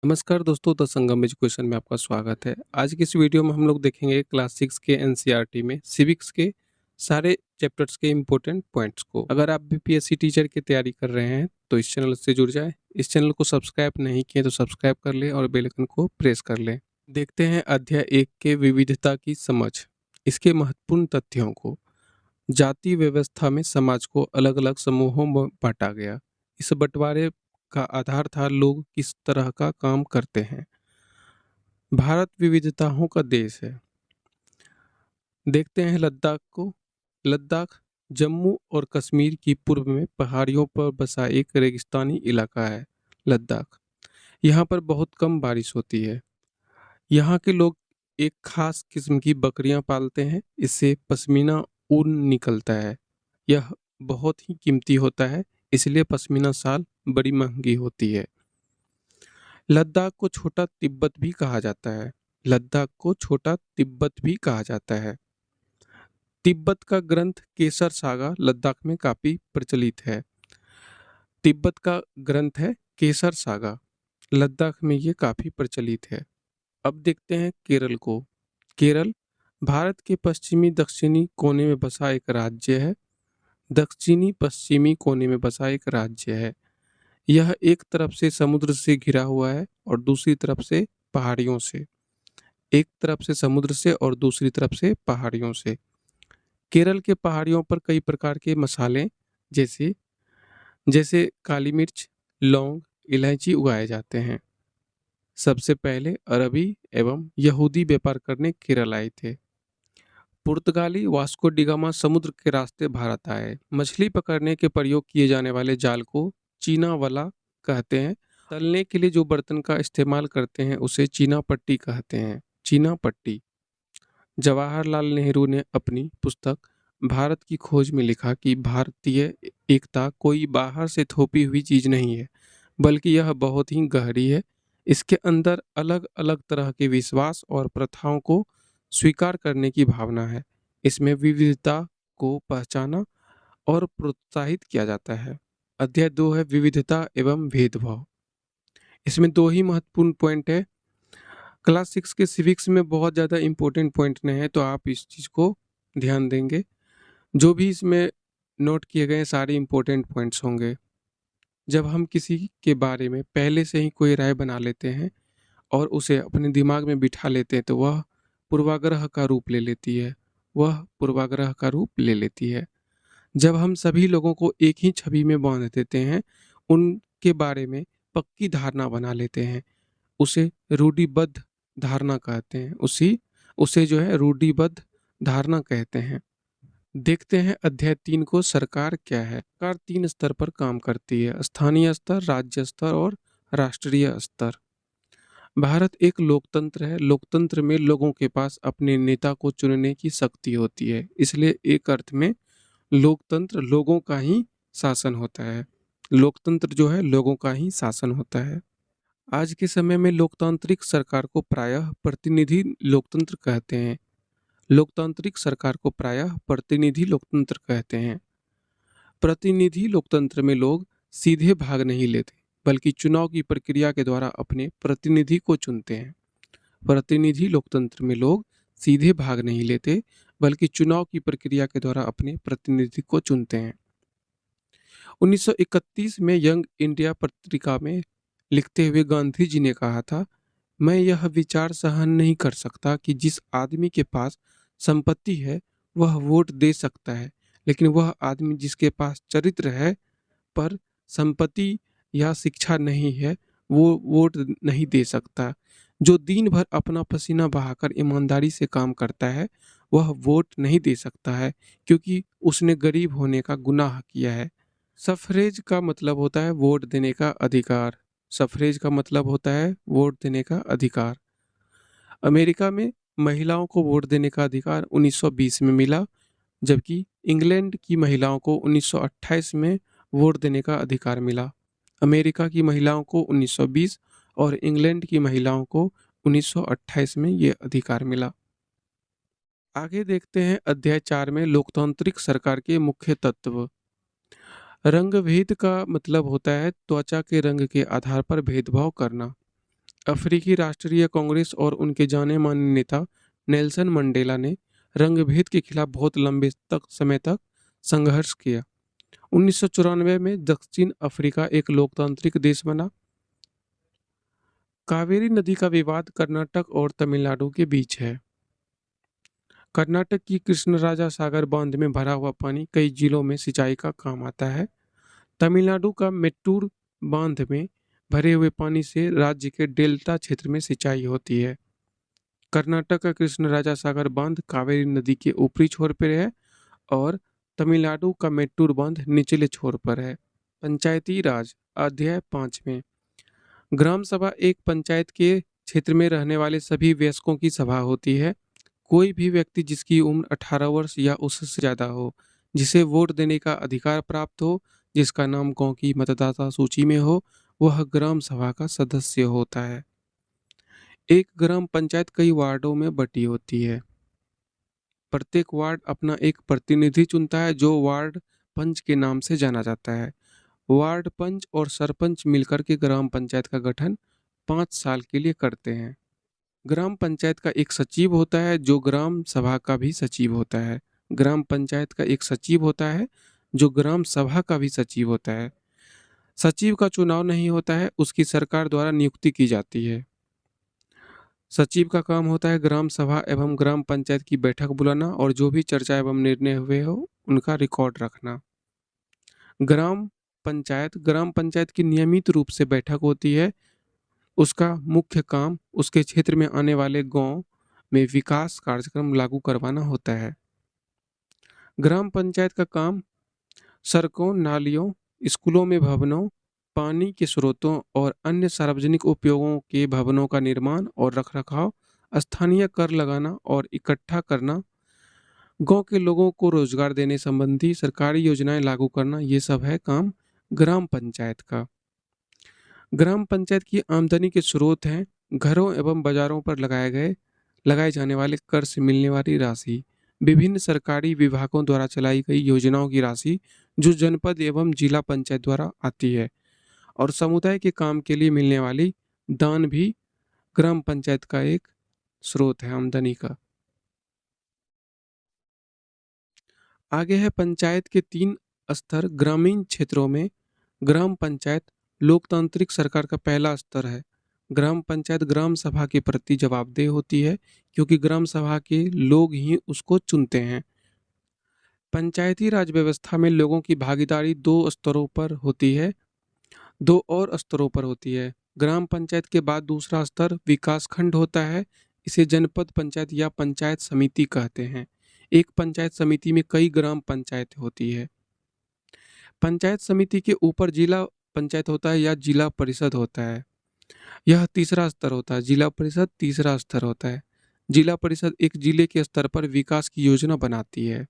नमस्कार दोस्तों, the Sangam education में आपका स्वागत है। आज की इस वीडियो में हम लोग देखेंगे क्लास 6 के एनसीईआरटी में सिविक्स के सारे चैप्टर्स के इम्पोर्टेंट पॉइंट्स को। अगर आप भी पीएससी टीचर की तैयारी कर रहे हैं तो इस चैनल से जुड़ जाएं। इस चैनल को सब्सक्राइब नहीं किए तो सब्सक्राइब कर लें और बेल आइकन को प्रेस कर लें। देखते हैं अध्याय 1 के विविधता की समझ। इसके महत्वपूर्ण तथ्यों को। जाति व्यवस्था में समाज को अलग अलग समूहों में बांटा गया। इस बंटवारे का आधार था लोग किस तरह का काम करते हैं। भारत विविधताओं का देश है। देखते हैं लद्दाख को। लद्दाख जम्मू और कश्मीर की पूर्व में पहाड़ियों पर बसा एक रेगिस्तानी इलाका है। लद्दाख यहाँ पर बहुत कम बारिश होती है। यहाँ के लोग एक खास किस्म की बकरियां पालते हैं। इससे पश्मीना ऊन निकलता है। यह बहुत ही कीमती होता है, इसलिए पश्मीना शाल बड़ी महंगी होती है। लद्दाख को छोटा तिब्बत भी कहा जाता है। लद्दाख को छोटा तिब्बत भी कहा जाता है। तिब्बत का ग्रंथ केसर सागा लद्दाख में काफी प्रचलित है। तिब्बत का ग्रंथ है केसर सागा, लद्दाख में ये काफी प्रचलित है। अब देखते हैं केरल को। केरल भारत के पश्चिमी दक्षिणी कोने में बसा एक राज्य है। दक्षिणी पश्चिमी कोने में बसा एक राज्य है। यह एक तरफ से समुद्र से घिरा हुआ है और दूसरी तरफ से पहाड़ियों से। एक तरफ से समुद्र से और दूसरी तरफ से पहाड़ियों से। केरल के पहाड़ियों पर कई प्रकार के मसाले जैसे जैसे काली मिर्च, लौंग, इलायची उगाए जाते हैं। सबसे पहले अरबी एवं यहूदी व्यापार करने केरल आए थे। पुर्तगाली वास्को डिगामा समुद्र के रास्ते भारत आए। मछली पकड़ने के प्रयोग किए जाने वाले जाल को चीना वाला कहते हैं। तलने के लिए जो बर्तन का इस्तेमाल करते हैं उसे चीना पट्टी कहते हैं। चीना पट्टी। जवाहरलाल नेहरू ने अपनी पुस्तक भारत की खोज में लिखा कि भारतीय एकता कोई बाहर से थोपी हुई चीज नहीं है, बल्कि यह बहुत ही गहरी है। इसके अंदर अलग अलग तरह के विश्वास और प्रथाओं को स्वीकार करने की भावना है। इसमें विविधता को पहचाना और प्रोत्साहित किया जाता है। अध्याय 2 है विविधता एवं भेदभाव। इसमें दो ही महत्वपूर्ण पॉइंट है। क्लास 6 के सिविक्स में बहुत ज़्यादा इम्पोर्टेंट पॉइंट नहीं है, तो आप इस चीज़ को ध्यान देंगे। जो भी इसमें नोट किए गए सारे इम्पोर्टेंट पॉइंट्स होंगे। जब हम किसी के बारे में पहले से ही कोई राय बना लेते हैं और उसे अपने दिमाग में बिठा लेते हैं तो वह पूर्वाग्रह का रूप ले लेती है। वह पूर्वाग्रह का रूप ले लेती है। जब हम सभी लोगों को एक ही छवि में बांध देते हैं, उनके बारे में पक्की धारणा बना लेते हैं, उसे रूढ़िबद्ध धारणा कहते हैं। उसे जो है रूढ़िबद्ध धारणा कहते हैं। देखते हैं अध्याय 3 को। सरकार क्या है। सरकार 3 स्तर पर काम करती है: स्थानीय स्तर, राज्य स्तर और राष्ट्रीय स्तर। भारत एक लोकतंत्र है। लोकतंत्र में लोगों के पास अपने नेता को चुनने की शक्ति होती है, इसलिए एक अर्थ में लोकतंत्र लोगों का ही शासन होता है। लोकतंत्र जो है लोगों का ही शासन होता है। आज के समय में लोकतांत्रिक सरकार को प्रायः प्रतिनिधि लोकतंत्र कहते हैं। लोकतांत्रिक सरकार को प्रायः प्रतिनिधि लोकतंत्र कहते हैं। प्रतिनिधि लोकतंत्र में लोग सीधे भाग नहीं लेते, बल्कि चुनाव की प्रक्रिया के द्वारा अपने प्रतिनिधि को चुनते हैं। प्रतिनिधि लोकतंत्र में लोग सीधे भाग नहीं लेते, बल्कि चुनाव की प्रक्रिया के द्वारा अपने प्रतिनिधि को चुनते हैं। 1931 में यंग इंडिया पत्रिका में लिखते हुए गांधी जी ने कहा था, मैं यह विचार सहन नहीं कर सकता कि जिस आदमी के पास संपत्ति है वह वोट दे सकता है, लेकिन वह आदमी जिसके पास चरित्र है पर संपत्ति या शिक्षा नहीं है वो वोट नहीं दे सकता। जो दिन भर अपना पसीना बहाकर ईमानदारी से काम करता है वह वोट नहीं दे सकता है, क्योंकि उसने गरीब होने का गुनाह किया है। सफरेज का मतलब होता है वोट देने का अधिकार। सफरेज का मतलब होता है वोट देने का अधिकार। अमेरिका में महिलाओं को वोट देने का अधिकार 1920 में मिला, जबकि इंग्लैंड की महिलाओं को 1928 में वोट देने का अधिकार मिला। अमेरिका की महिलाओं को 1920 और इंग्लैंड की महिलाओं को 1928 में ये अधिकार मिला। आगे देखते हैं अध्याय 4 में लोकतांत्रिक सरकार के मुख्य तत्व। रंग भेद का मतलब होता है त्वचा के रंग के आधार पर भेदभाव करना। अफ्रीकी राष्ट्रीय कांग्रेस और उनके जाने-माने नेता नेल्सन मंडेला ने रंगभेद के खिलाफ बहुत लंबे तक समय तक संघर्ष किया। 1994 में दक्षिण अफ्रीका एक लोकतांत्रिक देश बना। कावेरी नदी का विवाद कर्नाटक और तमिलनाडु के बीच है। कर्नाटक की कृष्णराजा सागर बांध में भरा हुआ पानी कई जिलों में सिंचाई का काम आता है। तमिलनाडु का मेट्टूर बांध में भरे हुए पानी से राज्य के डेल्टा क्षेत्र में सिंचाई होती है। कर्नाटक का कृष्णराजा सागर बांध कावेरी नदी के ऊपरी छोर पर है और तमिलनाडु का मेट्टूर बांध निचले छोर पर है। पंचायती राज अध्याय 5 में ग्राम सभा एक पंचायत के क्षेत्र में रहने वाले सभी वयस्कों की सभा होती है। कोई भी व्यक्ति जिसकी उम्र 18 वर्ष या उससे ज़्यादा हो, जिसे वोट देने का अधिकार प्राप्त हो, जिसका नाम गांव की मतदाता सूची में हो, वह ग्राम सभा का सदस्य होता है। एक ग्राम पंचायत कई वार्डों में बटी होती है। प्रत्येक वार्ड अपना एक प्रतिनिधि चुनता है जो वार्ड पंच के नाम से जाना जाता है। वार्ड पंच और सरपंच मिलकर के ग्राम पंचायत का गठन 5 साल के लिए करते हैं। ग्राम पंचायत का एक सचिव होता है जो ग्राम सभा का भी सचिव होता है। ग्राम पंचायत का एक सचिव होता है जो ग्राम सभा का भी सचिव होता है। सचिव का चुनाव नहीं होता है, उसकी सरकार द्वारा नियुक्ति की जाती है। सचिव का काम होता है ग्राम सभा एवं ग्राम पंचायत की बैठक बुलाना और जो भी चर्चा एवं निर्णय हुए हो उनका रिकॉर्ड रखना। ग्राम पंचायत की नियमित रूप से बैठक होती है। उसका मुख्य काम उसके क्षेत्र में आने वाले गांव में विकास कार्यक्रम लागू करवाना होता है। ग्राम पंचायत का काम सड़कों, नालियों, स्कूलों में भवनों, पानी के स्रोतों और अन्य सार्वजनिक उपयोगों के भवनों का निर्माण और रखरखाव, स्थानीय कर लगाना और इकट्ठा करना, गांव के लोगों को रोजगार देने संबंधी सरकारी योजनाएं लागू करना, ये सब है काम ग्राम पंचायत का। ग्राम पंचायत की आमदनी के स्रोत हैं घरों एवं बाजारों पर लगाए जाने वाले कर से मिलने वाली राशि, विभिन्न सरकारी विभागों द्वारा चलाई गई योजनाओं की राशि जो जनपद एवं जिला पंचायत द्वारा आती है, और समुदाय के काम के लिए मिलने वाली दान भी ग्राम पंचायत का एक स्रोत है आमदनी का। आगे है पंचायत के 3 स्तर। ग्रामीण क्षेत्रों में ग्राम पंचायत लोकतांत्रिक सरकार का पहला स्तर है। ग्राम पंचायत ग्राम सभा के प्रति जवाबदेह होती है क्योंकि ग्राम सभा के लोग ही उसको चुनते हैं। पंचायती राज व्यवस्था में लोगों की भागीदारी 2 स्तरों पर होती है, 2 और स्तरों पर होती है। ग्राम पंचायत के बाद दूसरा स्तर विकास खंड होता है। इसे जनपद पंचायत या पंचायत समिति कहते हैं। एक पंचायत समिति में कई ग्राम पंचायत होती है। पंचायत समिति के ऊपर जिला पंचायत होता है या जिला परिषद होता है। यह तीसरा स्तर होता है। जिला परिषद तीसरा स्तर होता है। जिला परिषद एक जिले के स्तर पर विकास की योजना बनाती है।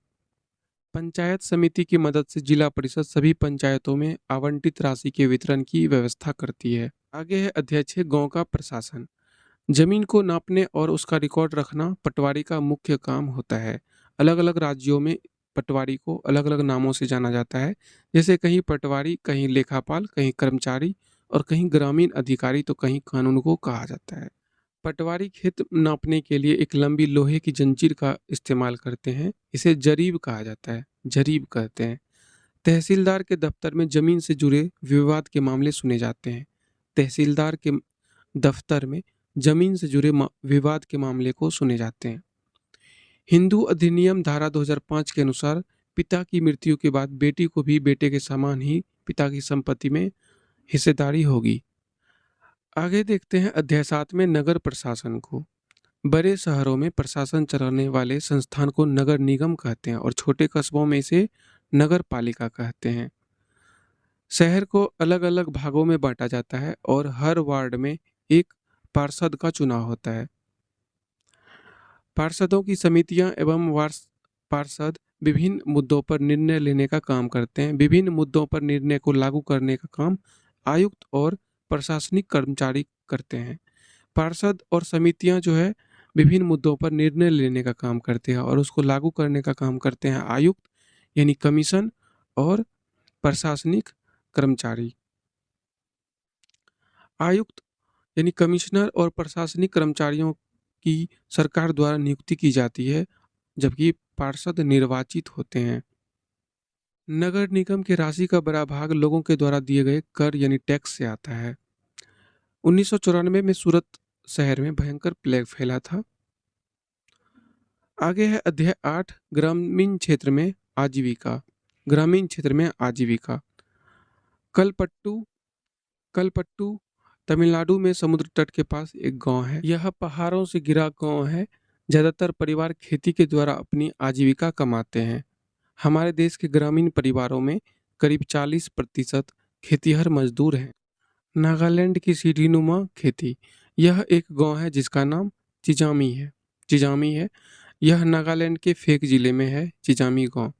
पंचायत समिति की मदद से जिला परिषद सभी पंचायतों में आवंटित राशि के वितरण की व्यवस्था करती है। आगे है अध्यक्ष गांव का प्रशासन। जमीन को नापने और उसका रिकॉर्ड रखना पटवारी का मुख्य काम होता है। अलग अलग राज्यों में पटवारी को अलग अलग नामों से जाना जाता है, जैसे कहीं पटवारी, कहीं लेखापाल, कहीं कर्मचारी और कहीं ग्रामीण अधिकारी तो कहीं कानून को कहा जाता है। पटवारी खेत नापने के लिए एक लंबी लोहे की जंजीर का इस्तेमाल करते हैं। इसे जरीब कहा जाता है, जरीब कहते हैं। तहसीलदार के दफ्तर में जमीन से जुड़े विवाद के मामले सुने जाते हैं। तहसीलदार के दफ्तर में जमीन से जुड़े विवाद के मामले को सुने जाते हैं। हिंदू अधिनियम धारा 2005 के अनुसार पिता की मृत्यु के बाद बेटी को भी बेटे के समान ही पिता की संपत्ति में हिस्सेदारी होगी। आगे देखते हैं अध्याय 7 में नगर प्रशासन को। बड़े शहरों में प्रशासन चलाने वाले संस्थान को नगर निगम कहते हैं और छोटे कस्बों में इसे नगर पालिका कहते हैं। शहर को अलग अलग भागों में बांटा जाता है और हर वार्ड में एक पार्षद का चुनाव होता है। पार्षदों की समितियां एवं पार्षद विभिन्न मुद्दों पर निर्णय लेने का काम करते हैं। विभिन्न मुद्दों पर निर्णय को लागू करने का काम आयुक्त और प्रशासनिक कर्मचारी करते हैं। पार्षद और समितियां जो है विभिन्न मुद्दों पर निर्णय लेने का काम करते हैं और उसको लागू करने का काम करते हैं आयुक्त यानी कमीशन और प्रशासनिक कर्मचारी। आयुक्त यानी कमिश्नर और प्रशासनिक कर्मचारियों की सरकार द्वारा नियुक्ति की जाती है, जबकि पार्षद निर्वाचित होते हैं। नगर निगम की राशि का बड़ा भाग लोगों के द्वारा दिए गए कर यानी टैक्स से आता है। 1994 में सूरत शहर में भयंकर प्लेग फैला था। आगे है अध्याय 8, ग्रामीण क्षेत्र में आजीविका। ग्रामीण क्षेत्र में आजीविका। कलपट्टू कलपट्टू तमिलनाडु में समुद्र तट के पास एक गांव है। यह पहाड़ों से घिरा गांव है। ज़्यादातर परिवार खेती के द्वारा अपनी आजीविका कमाते हैं। हमारे देश के ग्रामीण परिवारों में करीब 40% खेतीहर मजदूर हैं। नागालैंड की सीढ़ीनुमा खेती। यह एक गांव है जिसका नाम चिजामी है। यह नागालैंड के फेक जिले में है चिजामी गांव।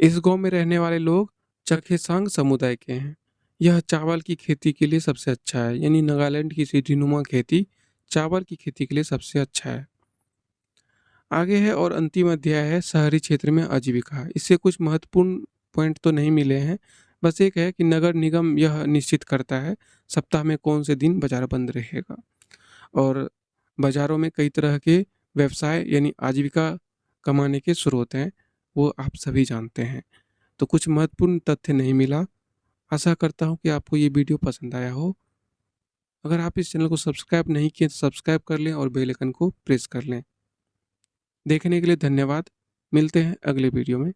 इस गांव में रहने वाले लोग चखेसांग समुदाय के हैं। यह चावल की खेती के लिए सबसे अच्छा है, यानी नागालैंड की सीढ़ीनुमा खेती चावल की खेती के लिए सबसे अच्छा है। आगे है और अंतिम अध्याय है शहरी क्षेत्र में आजीविका। इससे कुछ महत्वपूर्ण पॉइंट तो नहीं मिले हैं, बस एक है कि नगर निगम यह निश्चित करता है सप्ताह में कौन से दिन बाजार बंद रहेगा, और बाज़ारों में कई तरह के व्यवसाय यानी आजीविका कमाने के स्रोत हैं, वो आप सभी जानते हैं। तो कुछ महत्वपूर्ण तथ्य नहीं मिला। आशा करता हूँ कि आपको ये वीडियो पसंद आया हो। अगर आप इस चैनल को सब्सक्राइब नहीं किए तो सब्सक्राइब कर लें और बेल आइकन को प्रेस कर लें। देखने के लिए धन्यवाद। मिलते हैं अगले वीडियो में।